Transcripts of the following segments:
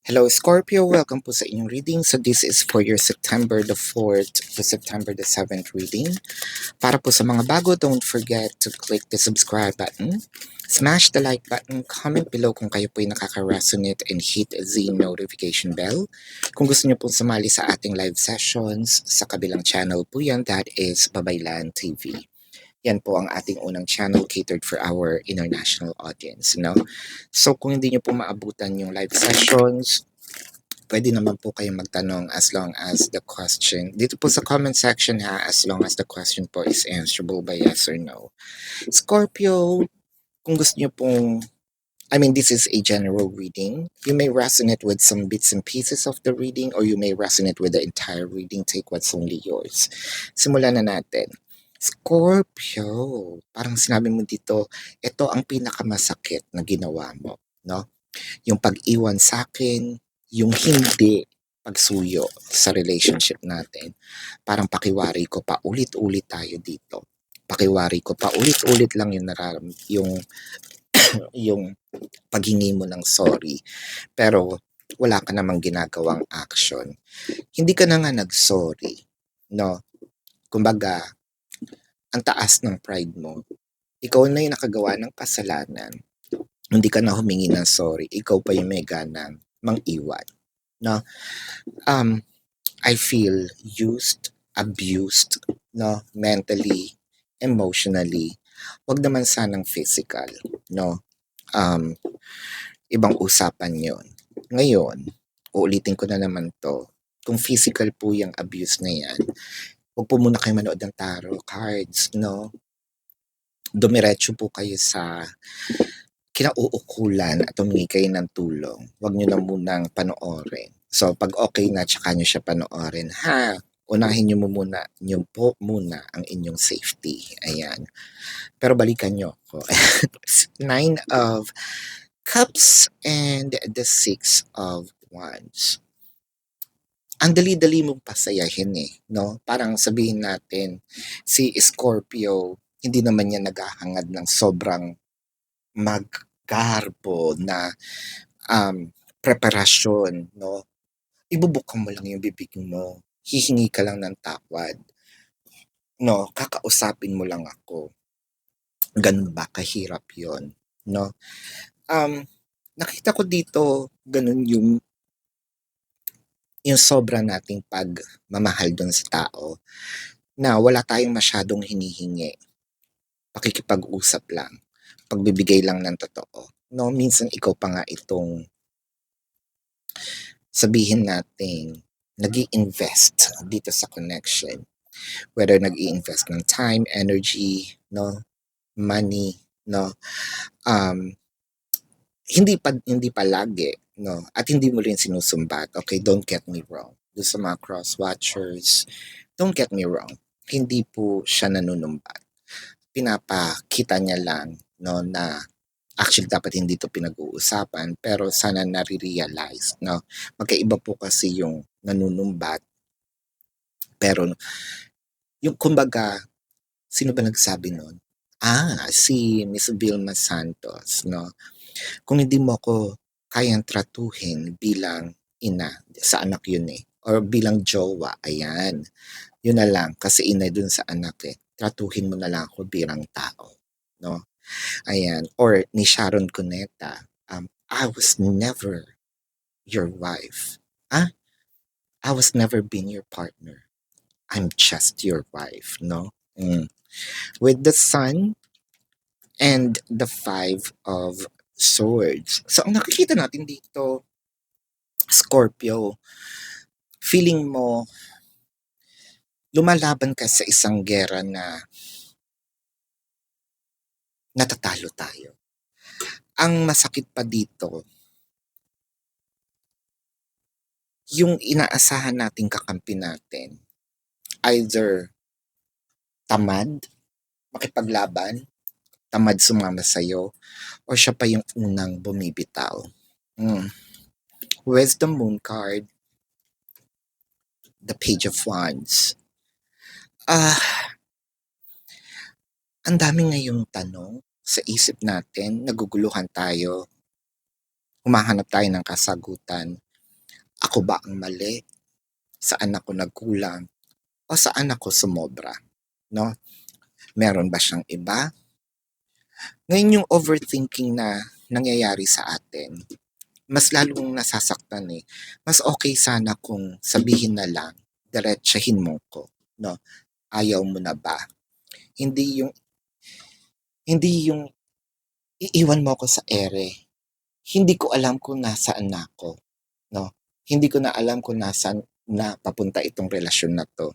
Hello Scorpio, welcome po sa inyong reading. So this is for your September the 4th to September the 7th reading. Para po sa mga bago, don't forget to click the subscribe button. Smash the like button, comment below kung kayo po ay nakaka-resonate and hit the notification bell. Kung gusto niyo po sumali sa ating live sessions, sa kabilang channel po yan, that is Babaylan TV. Yan po ang ating unang channel catered for our international audience, no? So kung hindi niyo po maabutan yung live sessions, pwede naman po kayong magtanong as long as the question, dito po sa comment section ha, as long as the question po is answerable by yes or no. Scorpio, kung gusto niyo pong, this is a general reading. You may resonate with some bits and pieces of the reading or you may resonate with the entire reading. Take what's only yours. Simulan na natin. Scorpio, parang sinabi mo dito, ito ang pinakamasakit na ginawa mo, no? Yung pag-iwan sa akin, yung hindi pagsuyo sa relationship natin. Parang pakiwari ko pa ulit-ulit tayo dito. Pakiwari ko pa ulit-ulit lang yung yung paghingi mo ng sorry. Pero wala ka namang ginagawang action. Hindi ka na nga nag-sorry, no? Kumbaga, ang taas ng pride mo. Ikaw na yung nakagawa ng kasalanan. Hindi ka na humingi ng sorry. Ikaw pa yung may ganang mang-iwan. No? I feel used, abused, no? Mentally, emotionally. Wag naman sanang physical, no? Ibang usapan yon. Ngayon, uulitin ko na naman to. Kung physical po yung abuse na yan, huwag po muna kayo manood ng tarot cards, no? Dumiretso po kayo sa kinauukulan at humingi kayo ng tulong. Huwag nyo na munang panoorin. So, pag okay na, tsaka nyo siya panoorin. Unahin nyo muna ang inyong safety. Ayan. Pero balikan nyo ako. 9 of Cups and the 6 of Wands. Ang dali-dali mong pasayahin no? Parang sabihin natin, si Scorpio, hindi naman niya naghahangad ng sobrang maggarbo na preparasyon, no? Ibubuka mo lang yung bibig mo. Hihingi ka lang ng tawad. No, kakausapin mo lang ako. Ganun ba kahirap 'yon, no? Nakita ko dito ganun yung sobra nating pagmamahal doon sa tao na wala tayong masyadong hinihingi. Pakikipag-usap lang, pagbibigay lang ng totoo. No, minsan ikaw pa nga itong sabihin natin nag-i-invest dito sa connection. Whether nag-i-invest ng time, energy, no, money, no. Hindi palagi, no, at hindi mo rin sinusumbat. Okay, don't get me wrong. Doon sa mga cross-watchers, don't get me wrong. Hindi po siya nanunumbat. Pinapakita niya lang, no, na actually dapat hindi to pinag-uusapan, pero sana nare-realize, no. Magkaiba po kasi yung nanunumbat, pero yung kumbaga, sino ba nagsabi nun? Si Miss Vilma Santos, no. Kung hindi mo ako kayang tratuhin bilang ina, sa anak yun or bilang jowa, ayan, yun na lang, kasi ina dun sa anak tratuhin mo na lang ako bilang tao, no? Ayan, or ni Sharon Cuneta, I was never your wife. I was never been your partner. I'm just your wife, no? With the Sun and the 5 of Swords. So, ang nakikita natin dito, Scorpio, feeling mo, lumalaban ka sa isang gera na natatalo tayo. Ang masakit pa dito, yung inaasahan nating kakampi natin, either tamad, makipaglaban, tamad sumama sa'yo, or siya pa yung unang bumibitaw. With the Moon card, the Page of Wands. Ang dami ngayong tanong sa isip natin, naguguluhan tayo, humahanap tayo ng kasagutan. Ako ba ang mali? Saan ako nagkulang? O saan ako sumobra? No? Meron ba siyang iba? Ngayon yung overthinking na nangyayari sa atin, mas lalong nasasaktan eh. Mas okay sana kung sabihin na lang, diretsahin mo ko. No? Ayaw mo na ba? Hindi yung iiwan mo ako sa ere. Hindi ko alam kung nasaan na ako. No? Hindi ko na alam kung nasaan na papunta itong relasyon na to.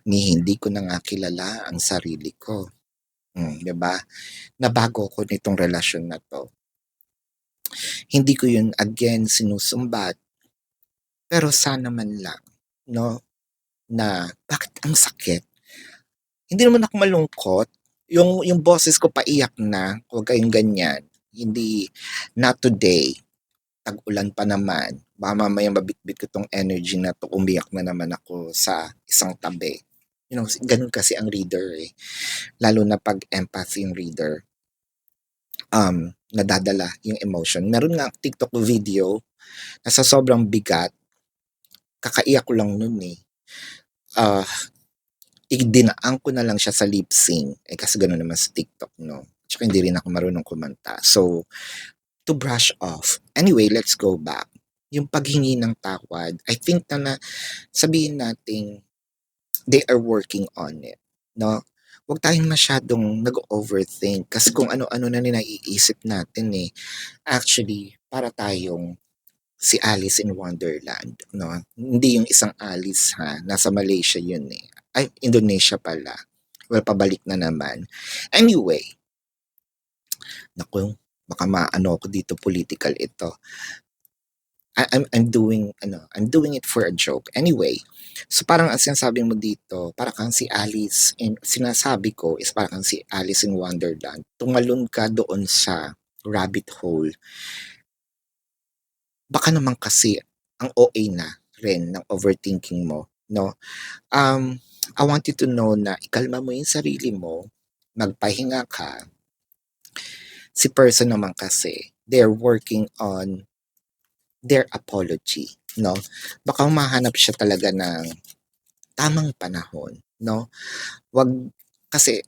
Ni hindi ko na nga kilala ang sarili ko. 'Di ba? Nabago ko nitong relasyon na to. Hindi ko yun again sinusumbat, pero sana man lang, no, na bakit ang sakit? Hindi naman ako malungkot. Yung boses ko paiyak na, huwag kayong ganyan. Hindi, not today. Tag-ulan pa naman. Baka mamaya mabitbit ko tong energy na to, umiyak na naman ako sa isang tabi. Ganun kasi ang reader eh. Lalo na pag empathy yung reader. Nadadala yung emotion. Meron nga TikTok video na sa sobrang bigat, kakaiyak ko lang nun eh. Idinaan ko na lang siya sa lip sync. Kasi gano'n naman sa TikTok, no? Tsaka hindi rin ako marunong kumanta. So, to brush off. Anyway, let's go back. Yung paghingi ng tawad, I think na sabihin natin, they are working on it, no? Huwag tayong masyadong nag-overthink kasi kung ano-ano na naiisip natin eh. Actually, para tayong si Alice in Wonderland, no? Hindi yung isang Alice ha, nasa Malaysia yun eh. Ay, Indonesia pala. Well, pabalik na naman. Anyway, naku, baka maano ako dito political ito. I'm doing it for a joke. Anyway, so parang ang sinasabi mo dito, para kang si Alice, and sinasabi ko is para kang si Alice in Wonderland. Tumalon ka doon sa rabbit hole. Baka naman kasi ang OA na rin ng overthinking mo, no? I want you to know na ikalma mo yung sarili mo, magpahinga ka. Si person naman kasi, they're working on their apology, no? Baka mahanap siya talaga ng tamang panahon, no? Wag kasi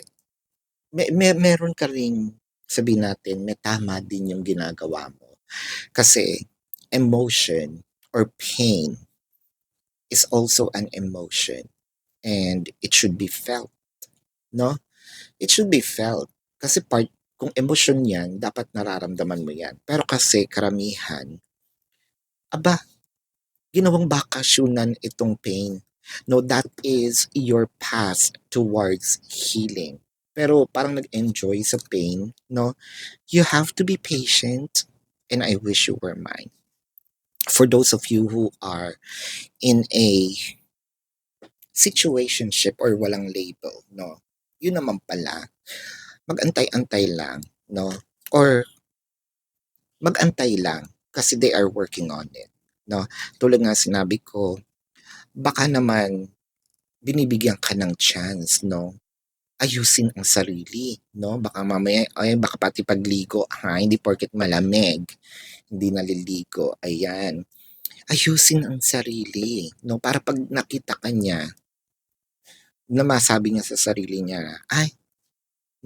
meron ka ring sabihin natin, may tama din yung ginagawa mo. Kasi emotion or pain is also an emotion and it should be felt, no? It should be felt. Kasi kung emosyon yan, dapat nararamdaman mo yan. Pero kasi karamihan, aba, ginawang bakasyunan itong pain. No, that is your path towards healing. Pero parang nag-enjoy sa pain, no? You have to be patient and I wish you were mine. For those of you who are in a situationship or walang label, no? Yun naman pala, mag-antay-antay lang, no? Or mag-antay lang kasi they are working on it, no? Tulad nga sinabi ko, baka naman binibigyan ka ng chance, no? Ayusin ang sarili, no? Baka mamaya, baka pati pagligo, hindi porket malamig, hindi naliligo, ayan. Ayusin ang sarili, no? Para pag nakita ka niya, na masabi niya sa sarili niya, ay,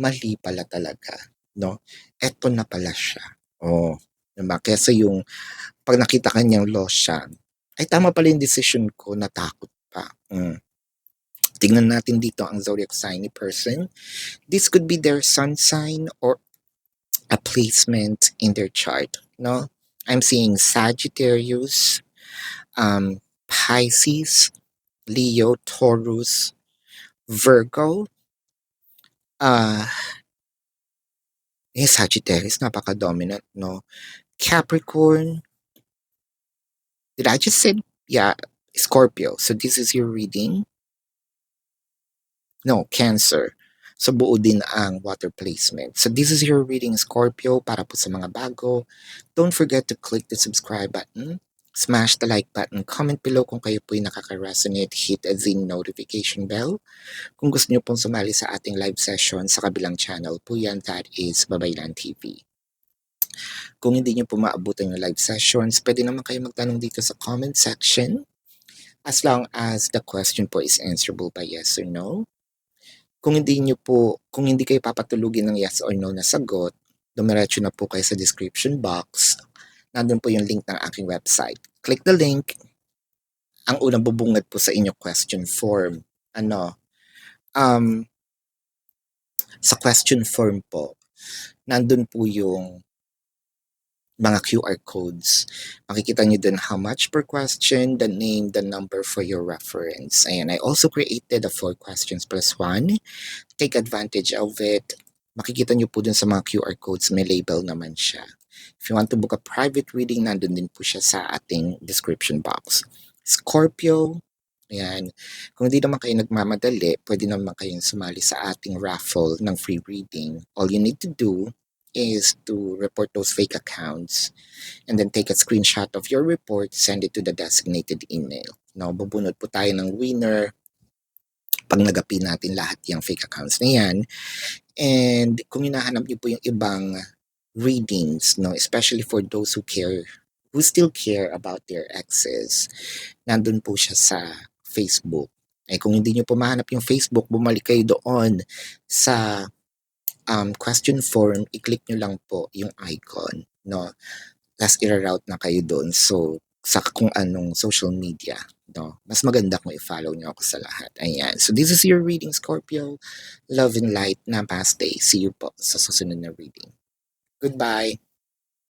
mali pala talaga, no? Eto na pala siya. Oh, diba? Kesa yung pag nakita ka niyang lost siya, ay tama pala yung decision ko, natakot pa. Tingnan natin dito ang zodiac sign ni person. This could be their sun sign or a placement in their chart, no? I'm seeing Sagittarius, Pisces, Leo, Taurus, Virgo, Sagittarius, napaka-dominant, no? Capricorn, did I just say, yeah, Scorpio. So this is your reading. No, Cancer. So buo din ang water placement. So this is your reading, Scorpio, para po sa mga bago. Don't forget to click the subscribe button, smash the like button, comment below kung kayo po'y nakaka-resonate, hit the notification bell. Kung gusto nyo pong sumali sa ating live session sa kabilang channel po yan, that is Babaylan TV. Kung hindi niyo po maabutan yung live sessions, pwede naman kayo magtanong dito sa comment section as long as the question po is answerable by yes or no. Kung hindi kayo papatulugin ng yes or no na sagot, dumiretso na po kayo sa description box. Nandun po yung link ng aking website. Click the link. Ang unang bubungad po sa inyo question form. Sa question form po, nandun po yung mga QR codes. Makikita nyo dun how much per question, the name, the number for your reference. Ayan, I also created a 4 questions plus 1. Take advantage of it. Makikita nyo po dun sa mga QR codes, may label naman siya. If you want to book a private reading, nandun din po siya sa ating description box. Scorpio, ayan. Kung hindi naman kayo nagmamadali, pwede naman kayong sumali sa ating raffle ng free reading. All you need to do is to report those fake accounts and then take a screenshot of your report, send it to the designated email. No, bubunot po tayo ng winner pag nagapi natin lahat yung fake accounts na yan. And kung hinahanap niyo po yung ibang readings, no, especially for those who still care about their exes, nandun po siya sa Facebook. Kung hindi niyo po mahanap yung Facebook, bumalik kayo doon sa question form, i-click nyo lang po yung icon, no? Tapos i-route na kayo doon. So, sa kung anong social media, no? Mas maganda kung i-follow nyo ako sa lahat. Ayan. So, this is your reading, Scorpio. Love and light. Namaste. See you po sa susunod na reading. Goodbye.